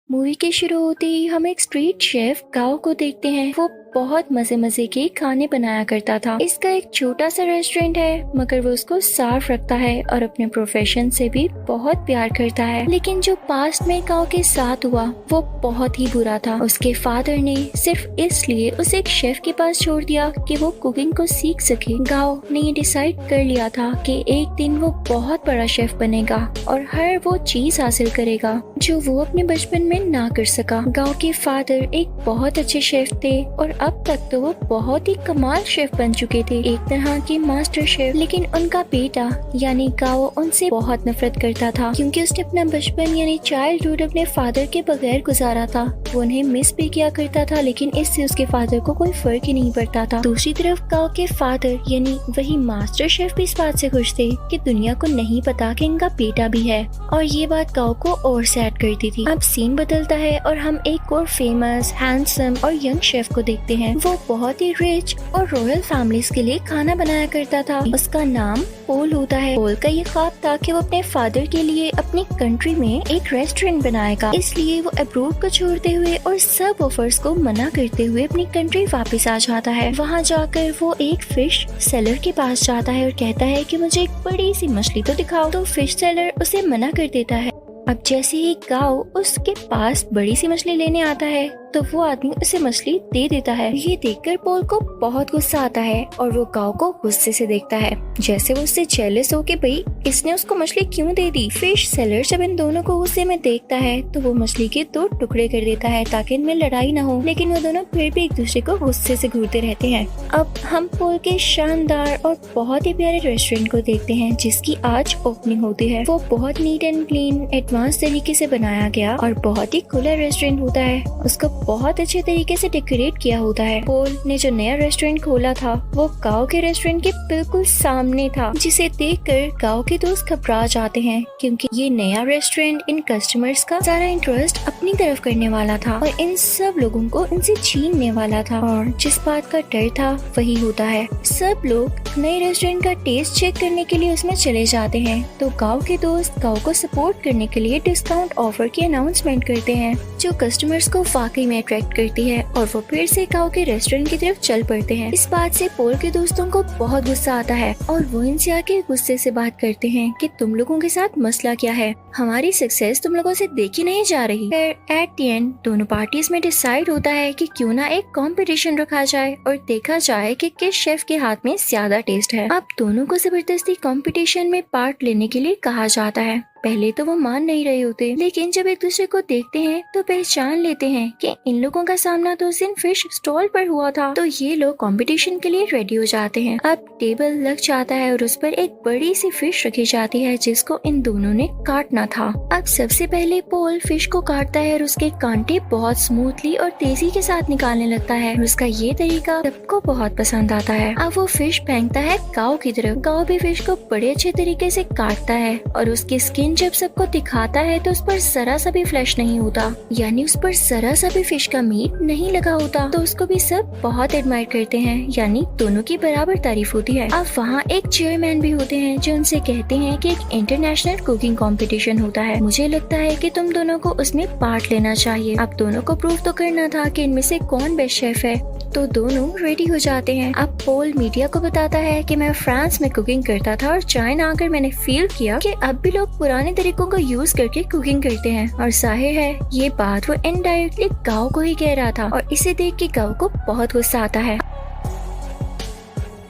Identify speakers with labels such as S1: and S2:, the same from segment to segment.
S1: Movie के शुरू होते ही हम एक स्ट्रीट शेफ गाओ को देखते हैं। वो बहुत मजे मजे के खाने बनाया करता था। इसका एक छोटा सा रेस्टोरेंट है, मगर वो उसको साफ रखता है और अपने प्रोफेशन से भी बहुत प्यार करता है। लेकिन जो पास्ट में गाओ के साथ हुआ वो बहुत ही बुरा था। उसके फादर ने सिर्फ इसलिए उसे एक शेफ के पास छोड़ दिया कि वो कुकिंग को सीख सके। गाओ ने ये डिसाइड कर लिया था कि एक दिन वो बहुत बड़ा शेफ बनेगा और हर वो चीज हासिल करेगा जो वो अपने बचपन में ना कर सका। गाओ के फादर एक बहुत अच्छे शेफ थे और अब तक तो वो बहुत ही कमाल शेफ बन चुके थे, एक तरह के मास्टर शेफ। लेकिन उनका बेटा यानी गाओ उनसे बहुत नफरत करता था, क्योंकि उसने अपना बचपन यानी चाइल्डहुड अपने फादर के बगैर गुजारा था। वो उन्हें मिस भी किया करता था, लेकिन इससे उसके फादर को कोई फर्क ही नहीं पड़ता था। दूसरी तरफ गाओ के फादर यानी वही मास्टर शेफ भी इस बात से खुश थे कि दुनिया को नहीं पता कि इनका बेटा भी है, और ये बात गाओ को और सैड करती थी। अब सीन बदलता है और हम एक और फेमस, हैंडसम और यंग शेफ को देखते हैं। वो बहुत ही रिच और रॉयल फैमिलीज के लिए खाना बनाया करता था। उसका नाम पोल होता है। पोल का ये ख्वाब था कि वो अपने फादर के लिए अपनी कंट्री में एक रेस्टोरेंट बनाएगा। इसलिए वो अब्रोड को छोड़ते हुए और सब ऑफर्स को मना करते हुए अपनी कंट्री वापस आ जाता है। वहाँ जाकर वो एक फिश सेलर के पास जाता है और कहता है कि मुझे एक बड़ी सी मछली तो दिखाओ। तो फिश सेलर उसे मना कर देता है। अब जैसे ही गाओ उसके पास बड़ी सी मछली लेने आता है तो वो आदमी उसे मछली दे देता है। ये देखकर पोल को बहुत गुस्सा आता है और वो गाओ को गुस्से से देखता है, जैसे वो उससे जेलस हो कि भाई इसने उसको मछली क्यों दे दी। फिश सेलर जब इन दोनों को गुस्से में देखता है तो वो मछली के 2 टुकड़े कर देता है ताकि इनमें लड़ाई ना हो। लेकिन वो दोनों फिर भी एक दूसरे को गुस्से से घूरते रहते हैं। अब हम पोल के शानदार और बहुत ही प्यारे रेस्टोरेंट को देखते हैं जिसकी आज ओपनिंग होती है। वो बहुत नीट एंड क्लीन एडवांस तरीके से बनाया गया और बहुत ही खुला रेस्टोरेंट होता है। उसको बहुत अच्छे तरीके से डेकोरेट किया होता है। पोल ने जो नया रेस्टोरेंट खोला था वो गाओ के रेस्टोरेंट के बिल्कुल सामने था, जिसे देखकर गाओ के दोस्त घबरा जाते हैं, क्योंकि ये नया रेस्टोरेंट इन कस्टमर्स का सारा इंटरेस्ट अपनी तरफ करने वाला था और इन सब लोगों को इनसे छीनने वाला था। और जिस बात का डर था वही होता है। सब लोग नए रेस्टोरेंट का टेस्ट चेक करने के लिए उसमें चले जाते हैं। तो गाओ के दोस्त गाओ को सपोर्ट करने के लिए डिस्काउंट ऑफर की अनाउंसमेंट करते हैं, जो कस्टमर्स को वाकई में अट्रैक्ट करती है, और वो फिर से गाओ के रेस्टोरेंट की तरफ चल पड़ते हैं। इस बात से पोल के दोस्तों को बहुत गुस्सा आता है और वो इनसे आके गुस्से से बात करते हैं कि तुम लोगों के साथ मसला क्या है, हमारी सक्सेस तुम लोगों से देखी नहीं जा रही। फिर एट द एंड दोनों पार्टीज में डिसाइड होता है कि क्यों ना एक कंपटीशन रखा जाए और देखा जाए कि किस शेफ के हाथ में ज्यादा टेस्ट है। अब दोनों को जबरदस्ती कंपटीशन में पार्ट लेने के लिए कहा जाता है। पहले तो वो मान नहीं रहे होते, लेकिन जब एक दूसरे को देखते हैं तो पहचान लेते हैं कि इन लोगों का सामना तो उस दिन फिश स्टॉल पर हुआ था। तो ये लोग कंपटीशन के लिए रेडी हो जाते हैं। अब टेबल लग जाता है और उस पर एक बड़ी सी फिश रखी जाती है जिसको इन दोनों ने काटना था। अब सबसे पहले पोल फिश को काटता है और उसके कांटे बहुत स्मूथली और तेजी के साथ निकालने लगता है। उसका ये तरीका सबको बहुत पसंद आता है। अब वो फिश फेंकता है गाओ की तरफ। गाओ भी फिश को बड़े अच्छे तरीके से काटता है और उसकी स्किन जब सबको दिखाता है तो उस पर जरा सा भी फ्लैश नहीं होता, यानी उस पर जरा सा भी फिश का मीट नहीं लगा होता। तो उसको भी सब बहुत एडमायर करते हैं, यानी दोनों की बराबर तारीफ होती है। अब वहाँ एक चेयरमैन भी होते हैं जो उनसे कहते हैं कि एक इंटरनेशनल कुकिंग कंपटीशन होता है, मुझे लगता है कि तुम दोनों को उसमें पार्ट लेना चाहिए। अब दोनों को प्रूव तो करना था कि इनमें से कौन बेस्ट शेफ है। तो दोनों रेडी हो जाते हैं। अब पोल मीडिया को बताता है कि मैं फ्रांस में कुकिंग करता था और चाइना आकर मैंने फील किया कि अब भी लोग पुराने तरीकों को यूज करके कुकिंग करते हैं। और जाहिर है ये बात वो इनडायरेक्टली गाओ को ही कह रहा था और इसे देख के गाओ को बहुत गुस्सा आता है।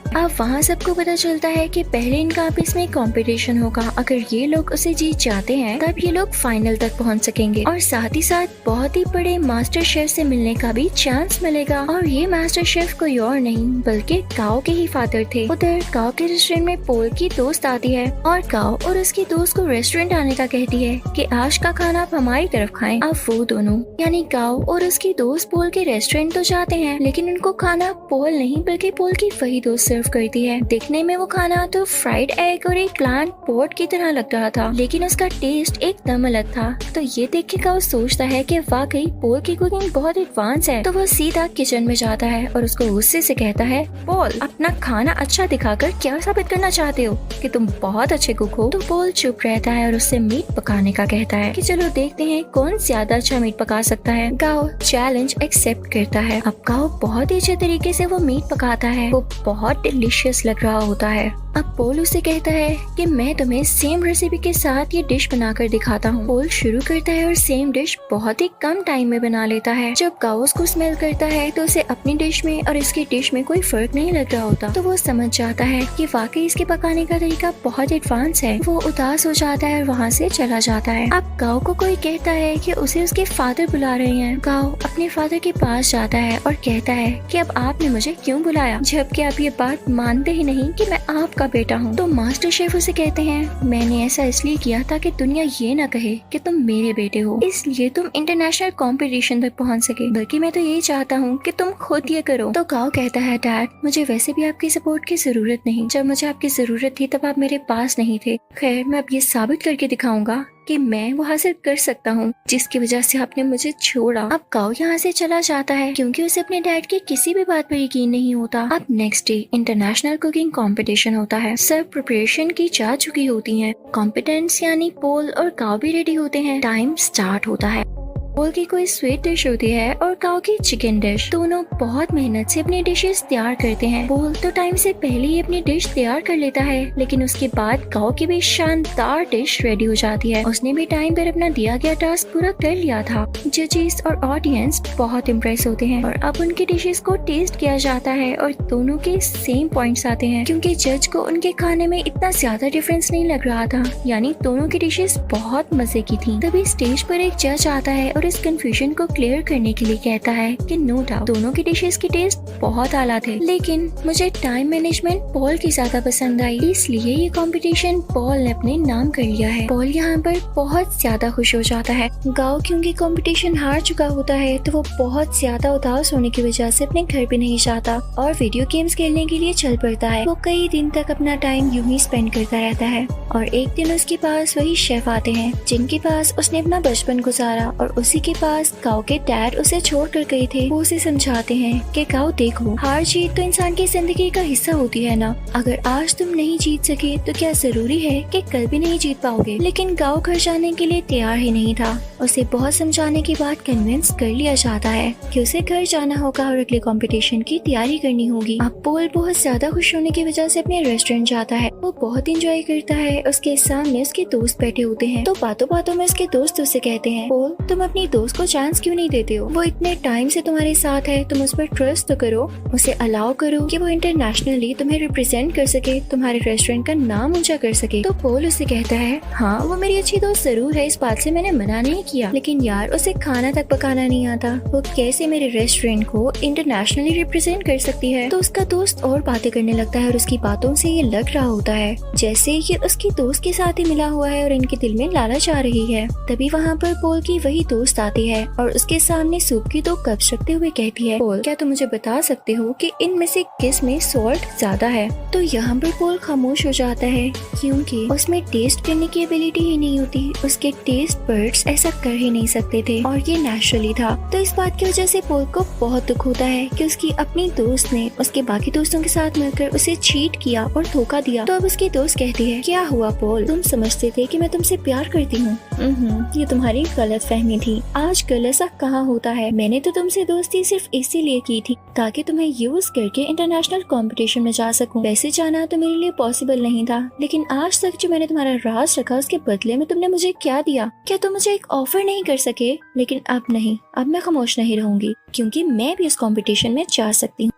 S1: अब वहाँ सबको पता चलता है कि पहले इनका आपस में कंपटीशन होगा। अगर ये लोग उसे जीत जाते हैं तब ये लोग फाइनल तक पहुँच सकेंगे और साथ ही साथ बहुत ही बड़े मास्टर शेफ से मिलने का भी चांस मिलेगा। और ये मास्टर शेफ कोई और नहीं बल्कि गाओ के ही फादर थे। उधर गाओ के रेस्टोरेंट में पोल की दोस्त आती है और गाओ और उसकी दोस्त को रेस्टोरेंट आने का कहती है कि आज का खाना आप हमारी तरफ खाएं। अब वो दोनों यानी गाओ और उसकी दोस्त पोल के रेस्टोरेंट तो जाते हैं, लेकिन उनको खाना पोल नहीं बल्कि पोल की वही दोस्त सर्व सर्व करती है। दिखने में वो खाना तो फ्राइड एग और एक प्लांट पॉट की तरह लग रहा था, लेकिन उसका टेस्ट एकदम अलग था। तो ये देख के काओ सोचता है कि वाकई पॉल की कुकिंग बहुत एडवांस है। तो वो सीधा किचन में जाता है और उसको गुस्से से कहता है, पॉल अपना खाना अच्छा दिखाकर क्या साबित करना चाहते हो कि तुम बहुत अच्छे कुक हो। तो पॉल चुप रहता है और उससे मीट पकाने का कहता है कि चलो देखते हैं कौन ज्यादा अच्छा मीट पका सकता है। गाओ चैलेंज एक्सेप्ट करता है। अब गाओ बहुत ही अच्छे तरीके से वो मीट पकाता है। वो बहुत डिलीशियस लग रहा होता है। अब पॉल उसे कहता है कि मैं तुम्हें सेम रेसिपी के साथ ये डिश बनाकर दिखाता हूँ। पॉल शुरू करता है और सेम डिश बहुत ही कम टाइम में बना लेता है। जब गाओ उसको स्मेल करता है तो उसे अपनी डिश में और इसकी डिश में कोई फर्क नहीं लग रहा होता। तो वो समझ जाता है कि वाकई इसके पकाने का तरीका बहुत एडवांस है। वो उदास हो जाता है और वहाँ से चला जाता है। अब गाओ को कोई कहता है कि उसे उसके फादर बुला रहे हैं। गाओ अपने फादर के पास जाता है और कहता है कि अब आपने मुझे क्यों बुलाया, जबकि आप ये बात मानते ही नहीं कि मैं आपका बेटा हूँ। तो मास्टर शेफ उसे कहते हैं, मैंने ऐसा इसलिए किया ताकि दुनिया ये ना कहे कि तुम मेरे बेटे हो, इसलिए तुम इंटरनेशनल कंपटीशन तक पहुँच सके, बल्कि मैं तो यही चाहता हूँ कि तुम खुद ये करो। तो गाओ कहता है, डैड मुझे वैसे भी आपकी सपोर्ट की जरूरत नहीं, जब मुझे आपकी जरूरत थी तब आप मेरे पास नहीं थे। खैर मैं अब ये साबित करके दिखाऊंगा कि मैं वो हासिल कर सकता हूँ जिसकी वजह से आपने मुझे छोड़ा। अब गाओ यहाँ से चला जाता है क्योंकि उसे अपने डैड की किसी भी बात पर यकीन नहीं होता। अब next day international cooking competition होता है। सब प्रिपरेशन की जा चुकी होती है। कॉम्पिटेंट्स यानी पॉल और गाओ भी रेडी होते हैं। टाइम स्टार्ट होता है। पॉल की कोई स्वीट डिश होती है और गाओ की चिकन डिश। दोनों बहुत मेहनत से अपनी डिशेस तैयार करते हैं। पॉल तो टाइम से पहले ही अपनी डिश तैयार कर लेता है, लेकिन उसके बाद गाओ की भी शानदार डिश रेडी हो जाती है। उसने भी टाइम पर अपना दिया गया टास्क पूरा कर लिया था। जजेस और ऑडियंस बहुत इम्प्रेस होते हैं और अब उनकी डिशेस को टेस्ट किया जाता है और दोनों के सेम पॉइंट्स आते हैं क्योंकि जज को उनके खाने में इतना ज्यादा डिफरेंस नहीं लग रहा था, यानी दोनों की डिशेस बहुत मजे की थी। तभी स्टेज पर एक जज आता है और इस कंफ्यूजन को क्लियर करने के लिए कहता है कि नो डाउट दोनों की डिशेस की टेस्ट बहुत आला थे, लेकिन मुझे टाइम मैनेजमेंट पॉल की ज्यादा पसंद आई, इसलिए ये कंपटीशन पॉल ने अपने नाम कर लिया है। पॉल यहाँ पर बहुत ज्यादा खुश हो जाता है। गाओ क्योंकि कंपटीशन हार चुका होता है तो वो बहुत ज्यादा उदास होने की वजह से अपने घर भी नहीं जाता और वीडियो गेम्स खेलने के लिए चल पड़ता है। वो कई दिन तक अपना टाइम यूं ही स्पेंड करता रहता है और एक दिन उसके पास वही शेफ आते हैं जिनके पास उसने अपना बचपन गुजारा और उसी के पास गाओ के डैड उसे छोड़ कर गए थे। वो उसे समझाते हैं कि गाओ देखो, हार जीत तो इंसान की जिंदगी का हिस्सा होती है ना। अगर आज तुम नहीं जीत सके तो क्या जरूरी है कि कल भी नहीं जीत पाओगे। लेकिन गाओ घर जाने के लिए तैयार ही नहीं था। उसे बहुत समझाने के बाद कन्विंस कर लिया जाता है कि उसे घर जाना होगा और अगले कंपटीशन की तैयारी करनी होगी। अब पॉल बहुत ज्यादा खुश होने की वजह से अपने रेस्टोरेंट जाता है। वो बहुत इंजॉय करता है। उसके सामने उसके दोस्त बैठे होते हैं तो बातों बातों में उसके दोस्त उसे कहते हैं, पॉल तुम अपनी दोस्त को चांस क्यों नहीं देते हो, वो इतने टाइम से तुम्हारे साथ है, तुम उस पर ट्रस्ट तो करो, उसे अलाउ करो कि वो इंटरनेशनली तुम्हें रिप्रेजेंट कर सके, तुम्हारे रेस्टोरेंट का नाम ऊंचा कर सके। तो पॉल उसे कहता है, हाँ वो मेरी अच्छी दोस्त जरूर है, इस बात से मैंने मना नहीं किया, लेकिन यार उसे खाना तक पकाना नहीं आता, वो कैसे मेरे रेस्टोरेंट को इंटरनेशनली रिप्रेजेंट कर सकती है। तो उसका दोस्त और बातें करने लगता है और उसकी बातों से ये लग रहा होता है जैसे ये उसकी दोस्त के साथ ही मिला हुआ है और इनके दिल में लालच आ रही है। तभी वहाँ पर पॉल की वही दोस्त आती है और उसके सामने सूप की 2 कप्स रखते हुए कहती है, पॉल क्या तुम मुझे बता सकते हो कि इनमें से किस में सॉल्ट ज्यादा है। तो यहाँ पर पॉल खामोश हो जाता है क्योंकि उसमें टेस्ट करने की एबिलिटी ही नहीं होती, उसके टेस्ट बर्ड्स ऐसा कर ही नहीं सकते थे और ये नेचुरली था। तो इस बात की वजह से पॉल को बहुत दुख होता है कि उसकी अपनी दोस्त ने उसके बाकी दोस्तों के साथ मिलकर उसे चीट किया और धोखा दिया। तो अब उसकी दोस्त कहती है, क्या हुआ पॉल, तुम समझते थे कि मैं तुमसे प्यार करती हूँ? ये तुम्हारी गलत फहमी थी। आजकल ऐसा कहाँ होता है। मैंने तो तुमसे दोस्ती सिर्फ इसीलिए की थी ताकि तुम्हें यूज करके इंटरनेशनल कंपटीशन में जा सकूं। वैसे जाना तो मेरे लिए पॉसिबल नहीं था, लेकिन आज तक जो मैंने तुम्हारा राज रखा उसके बदले में तुमने मुझे क्या दिया? क्या तुम मुझे एक ऑफर नहीं कर सके? लेकिन अब नहीं, अब मैं खामोश नहीं रहूंगी क्योंकि मैं भी उस कंपटीशन में जा सकती हूँ।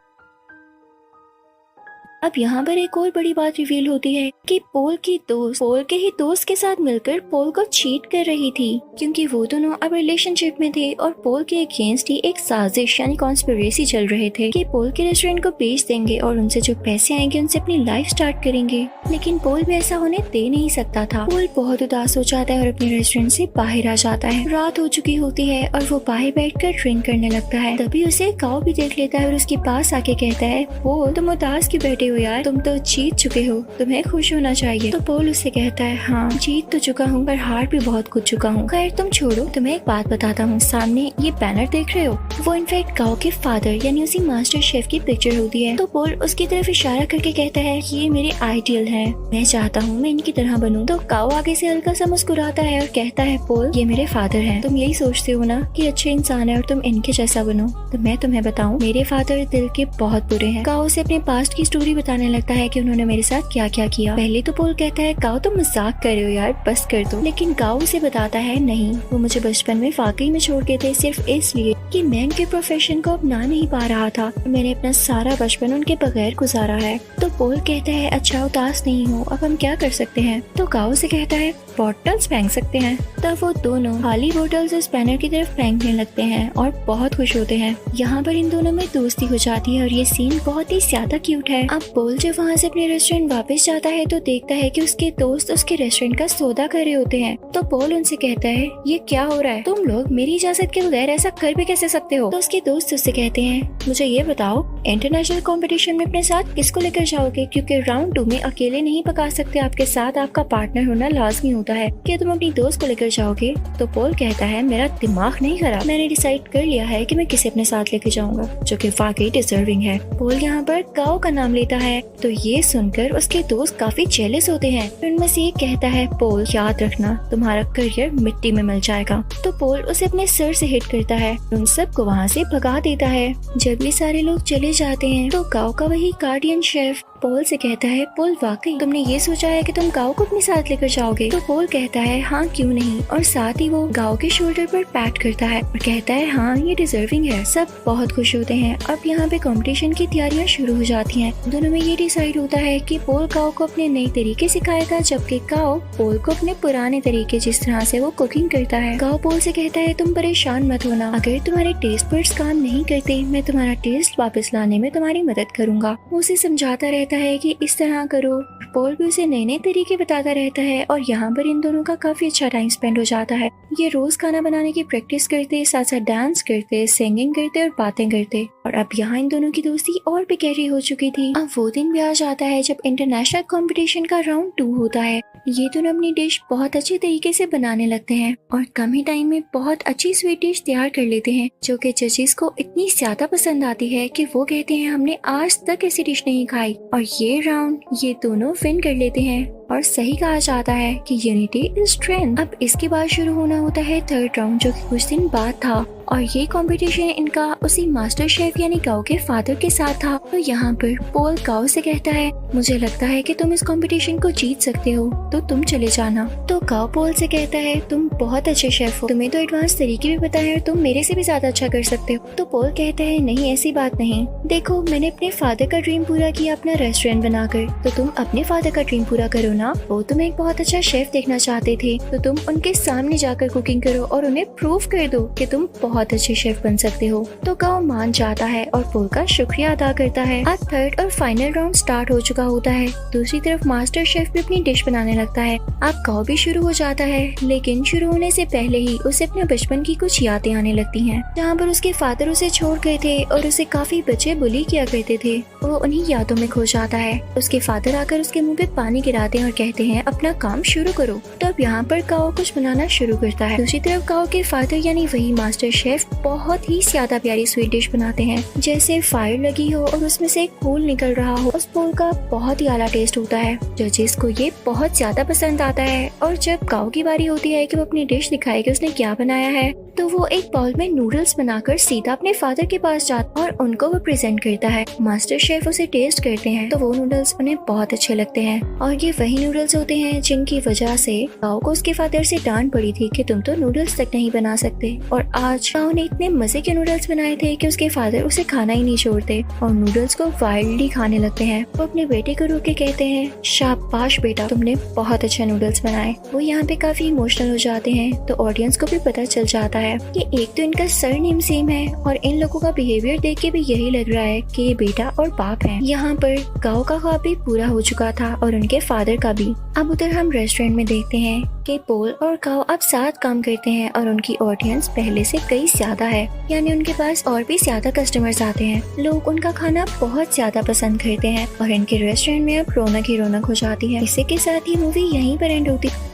S1: अब यहाँ पर एक और बड़ी बात रिवील होती है कि पॉल की दोस्त पॉल के ही दोस्त के साथ मिलकर पॉल को चीट कर रही थी क्योंकि वो दोनों अब रिलेशनशिप में थे और पॉल के अगेंस्ट ही एक साजिश यानी कॉन्स्पिरेसी चल रहे थे कि पॉल के रेस्टोरेंट को बेच देंगे और उनसे जो पैसे आएंगे उनसे अपनी लाइफ स्टार्ट करेंगे। लेकिन पॉल भी ऐसा होने दे नहीं सकता था। पॉल बहुत उदास हो जाता है और अपने रेस्टोरेंट से बाहर आ जाता है। रात हो चुकी होती है और वो बाहर बैठकर ड्रिंक करने लगता है। तभी उसे गाओ भी देख लेता है और उसके पास आके कहता है, पॉल तुम उदास क्यों बैठे हो यार, तुम तो जीत चुके हो, तुम्हें खुश होना चाहिए। तो पोल उससे कहता है हाँ जीत तो चुका हूँ पर हार भी बहुत कुछ चुका हूँ। खैर तुम छोड़ो, तुम्हें एक बात बताता हूँ, सामने ये बैनर देख रहे हो, वो इनफैक्ट गाओ के फादर यानी उसी मास्टर शेफ की पिक्चर होती है। तो पोल उसकी तरफ इशारा करके कहता है ये मेरे आइडियल है, मैं चाहता हूँ मैं इनकी तरह बनूं। तो गाओ आगे से हल्का सा मुस्कुराता है और कहता है पोल ये मेरे फादर हैं, तुम यही सोचते हो ना कि अच्छे इंसान है और तुम इनके जैसा बनो, तो मैं तुम्हें बताऊं मेरे फादर दिल के बहुत बुरे हैं। गाओ से अपने पास्ट की स्टोरी बताने लगता है कि उन्होंने मेरे साथ क्या क्या किया। पहले तो पोल कहता है गाओ तुम मजाक कर रहे हो यार, बस कर दो। लेकिन गाओ उसे बताता है नहीं, वो मुझे बचपन में वाकई में छोड़ गए थे सिर्फ इसलिए कि मैं उनके प्रोफेशन को अपना नहीं पा रहा था। मैंने अपना सारा बचपन उनके बगैर गुजारा है। तो पोल कहता है अच्छा उदास नहीं हो, अब हम क्या कर सकते हैं। तो गाओ से कहता है बॉटल्स फेंक सकते हैं। तब वो दोनों खाली बॉटल्स उस बैनर की तरफ फेंकने लगते हैं और बहुत खुश होते हैं। यहाँ पर इन दोनों में दोस्ती हो जाती है और ये सीन बहुत ही ज्यादा क्यूट है। अब पोल जब वहाँ से अपने रेस्टोरेंट वापस जाता है तो देखता है कि उसके दोस्त उसके रेस्टोरेंट का सौदा कर रहे होते हैं। तो पोल उनसे कहता है ये क्या हो रहा है, तुम लोग मेरी इजाजत के बगैर ऐसा कर भी कैसे सकते हो। तो उसके दोस्त उससे कहते हैं मुझे ये बताओ इंटरनेशनल कंपटीशन में अपने साथ किसको लेकर जाओगे, क्योंकि राउंड 2 में अकेले नहीं पका सकते, आपके साथ आपका पार्टनर होना लाजमी होता है। क्या तुम अपनी दोस्त को लेकर जाओगे। तो पोल कहता है मेरा दिमाग नहीं खराब, मैंने डिसाइड कर लिया है कि मैं किसे अपने साथ लेके जाऊंगा जो कि वाकई डिजर्विंग है। पोल यहाँ पर गाओ का नाम लेता है। तो ये सुनकर उसके दोस्त काफी जेलस होते हैं। उनमें से एक कहता है पोल याद रखना तुम्हारा करियर मिट्टी में मिल जाएगा। तो पोल उसे अपने सर से हिट करता है, उन सबको वहाँ से भगा देता है। जब ये सारे लोग चले जाते हैं तो गाओ का वही गार्डियन शेफ पोल से कहता है पोल वाकई तुमने ये सोचा है कि तुम गाओ को अपने साथ लेकर जाओगे। तो पोल कहता है हाँ क्यों नहीं, और साथ ही वो गाओ के शोल्डर पर पैट करता है और कहता है हाँ ये डिजर्विंग है। सब बहुत खुश होते हैं। अब यहाँ पे कंपटीशन की तैयारियां शुरू हो जाती हैं। दोनों में ये डिसाइड होता है कि पोल गाओ को अपने नए तरीके सिखाएगा जबकि गाओ पोल को अपने पुराने तरीके जिस तरह से वो कुकिंग करता है। गाओ पोल से कहता है तुम परेशान मत होना, अगर तुम्हारे टेस्ट बड्स काम नहीं करते मैं तुम्हारा टेस्ट वापस लाने में तुम्हारी मदद करूंगा। वो उसे समझाता रहता है कि इस तरह करो। पोल भी उसे नए नए तरीके बताता रहता है और यहाँ पर इन दोनों का काफी अच्छा टाइम स्पेंड हो जाता है। ये रोज खाना बनाने की प्रैक्टिस करते, साथ साथ डांस करते, सिंगिंग करते और बातें करते। और अब यहाँ इन दोनों की दोस्ती और भी गहरी हो चुकी थी। अब वो दिन भी आ जाता है जब इंटरनेशनल कंपटीशन का राउंड 2 होता है। ये दोनों अपनी डिश बहुत अच्छे तरीके से बनाने लगते हैं और कम ही टाइम में बहुत अच्छी स्वीट डिश तैयार कर लेते हैं जो कि जजेस को इतनी ज्यादा पसंद आती है कि वो कहते हैं हमने आज तक ऐसी डिश नहीं खाई। और ये राउंड ये दोनों विन कर लेते हैं और सही कहा जाता है कि यूनिटी इज स्ट्रेंथ। अब इसके बाद शुरू होना होता है थर्ड राउंड जो कि कुछ दिन बाद था और ये कंपटीशन इनका उसी मास्टर शेफ यानी गाओ के फादर के साथ था। तो यहाँ पर पोल गाओ से कहता है मुझे लगता है कि तुम इस कंपटीशन को जीत सकते हो तो तुम चले जाना। तो गाओ पोल से कहता है तुम बहुत अच्छे शेफ हो, तुम्हें तो एडवांस तरीके भी पता है और तुम मेरे से भी ज्यादा अच्छा कर सकते हो। तो पोल कहता है नहीं ऐसी बात नहीं, देखो मैंने अपने फादर का ड्रीम पूरा किया अपना रेस्टोरेंट बनाकर, तो तुम अपने फादर का ड्रीम पूरा करो ना। वो तुम्हें एक बहुत अच्छा शेफ देखना चाहते थे तो तुम उनके सामने जाकर कुकिंग करो और उन्हें प्रूव कर दो कि तुम बहुत अच्छे शेफ बन सकते हो। तो गाओ मान जाता है और पोल का शुक्रिया अदा करता है। अब थर्ड और फाइनल राउंड स्टार्ट हो चुका होता है। दूसरी तरफ मास्टर शेफ भी अपनी डिश बनाने लगता है। अब गाओ भी शुरू हो जाता है लेकिन शुरू होने से पहले ही उसे अपने बचपन की कुछ यादें आने लगती हैं जहाँ पर उसके फादर उसे छोड़ गए थे और उसे काफी बच्चे बुली किया करते थे। वो उन्हीं यादों में खो जाता है। उसके फादर आकर उसके मुंह पे पानी गिराते हैं और कहते हैं अपना काम शुरू करो। तो अब यहाँ पर गाओ कुछ बनाना शुरू करता है। दूसरी तरफ गाओ के फादर यानी वही मास्टर शेफ बहुत ही ज्यादा प्यारी स्वीट डिश बनाते हैं, जैसे फायर लगी हो और उसमें से एक फूल निकल रहा हो। उस फूल का बहुत ही आला टेस्ट होता है। जजेस को ये बहुत ज्यादा पसंद आता है और जब गाओ की बारी होती है कि वो अपनी डिश दिखाए कि उसने क्या बनाया है तो वो एक बाउल में नूडल्स बनाकर सीधा अपने फादर के पास जाता और उनको वो प्रेजेंट करता है। मास्टर शेफ उसे टेस्ट करते हैं तो वो नूडल्स उन्हें बहुत अच्छे लगते हैं और ये वही नूडल्स होते हैं जिनकी वजह से गाओ को उसके फादर से डांट पड़ी थी कि तुम तो नूडल्स तक नहीं बना सकते। और आज गाओ ने इतने मजे के नूडल्स बनाए थे कि उसके फादर उसे खाना ही नहीं छोड़ते और नूडल्स को वाइल्डली खाने लगते हैं। वो अपने बेटे को रोक के कहते हैं शाबाश बेटा तुमने बहुत अच्छे नूडल्स बनाए। वो यहाँ पे काफी इमोशनल हो जाते हैं तो ऑडियंस को भी पता चल जाता है कि एक तो इनका सरनेम सेम है और इन लोगों का बिहेवियर देख के भी यही लग रहा है कि ये बेटा और बाप है। यहाँ पर गाओ का ख्वाब भी पूरा हो चुका था और उनके फादर का भी। अब उधर हम रेस्टोरेंट में देखते हैं कि पोल और गाओ अब साथ काम करते हैं और उनकी ऑडियंस पहले से कई ज्यादा है, यानी उनके पास और भी ज्यादा कस्टमर्स आते हैं। लोग उनका खाना बहुत ज्यादा पसंद करते हैं और इनके रेस्टोरेंट में अब रौनक ही रौनक हो जाती है। इसी के साथ ही मूवी यहीं पर एंड होती है।